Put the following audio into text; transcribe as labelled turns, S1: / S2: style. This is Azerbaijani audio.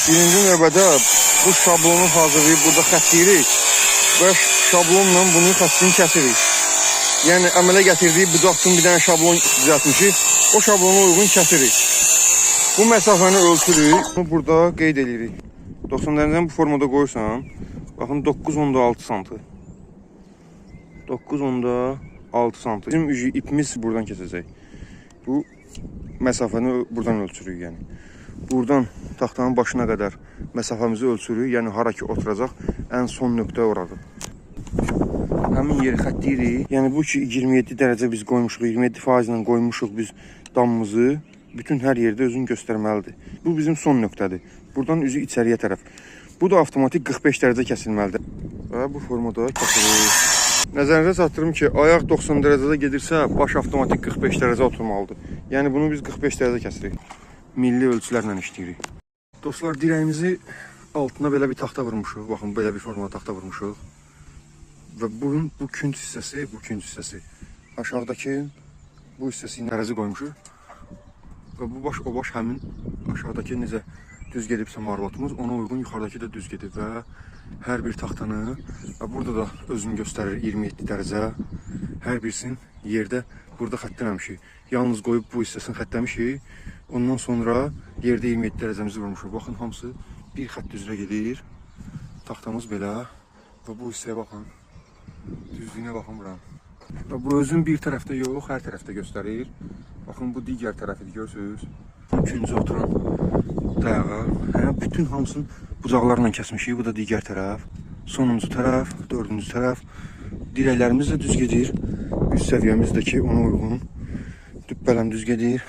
S1: Birinci növbədə bu şablonu hazırlayıb burada xətləyirik və şablonla bunun xəttini kəsirik. Yəni əmələ gətirdiyi budaq üçün bir dənə şablon düzəltmişik, o şablona uyğun kəsirik. Bu məsafəni ölçürük, bunu burada qeyd edirik. 90 dərəcəni bu formada qoyursan, baxın 9.6 sm. 9.6 sm. Bizim ipimiz buradan keçəcək. Bu məsafəni buradan ölçürük, yəni. Buradan taxtanın başına qədər məsafəmizi ölçürük, yəni hara ki oturacaq, ən son nöqtə oradır. Həmin yeri xətləyirik. Yəni bu ki 27 dərəcə biz qoymuşuq, 27% ilə qoymuşuq biz damımızı. Bütün hər yerdə özünü göstərməlidir. Bu bizim son nöqtədir. Buradan üzü içəriyə tərəf. Bu da avtomatik 45 dərəcə kəsilməlidir. Və bu formada kəsilir. Nəzərinizə çatdırım ki, ayaq 90 dərəcədə gedirsə, baş avtomatik 45 dərəcə oturmalıdır. Yəni bunu biz 45 dərəcə kəsirik. Milli ölçülərlə işləyirik. Dostlar, dirəyimizi altına belə bir taxta vurmuşuq. Baxın, belə bir formada taxta vurmuşuq. Və bunun bu künc hissəsi, aşağıdakı bu hissəsi tərəzi qoymuşuq. Və bu baş, o baş həmin aşağıdakı necə düz gedibsə marvatumuz, ona uyğun yuxarıdakı da düz gedib və hər bir taxtanı, və burada da özünü göstərir 27 dərəcə, hər birisini yerdə burada xəttləməmişik. Yalnız qoyub bu hissəsini xəttləmişik, ondan sonra yerdə 27 dərəcəmizi vurmuşuq. Baxın, hamısı bir xətt üzrə gedir, taxtamız belə və bu hissəyə baxın, düzlüyünə baxın buranın. Və bu özün bir tərəfdə yox, hər tərəfdə göstərir. Baxın, bu digər tərəfidir, görürsünüz. Üçüncü oturan dayağa, bütün hamısını bucaqlarla kəsmişik. Bu da digər tərəf, sonuncu tərəf, dördüncü tərəf. Dirəklərimiz də düz gedir. Üst səviyyəmiz də ki, ona uyğun. Dübbələm düz gedir.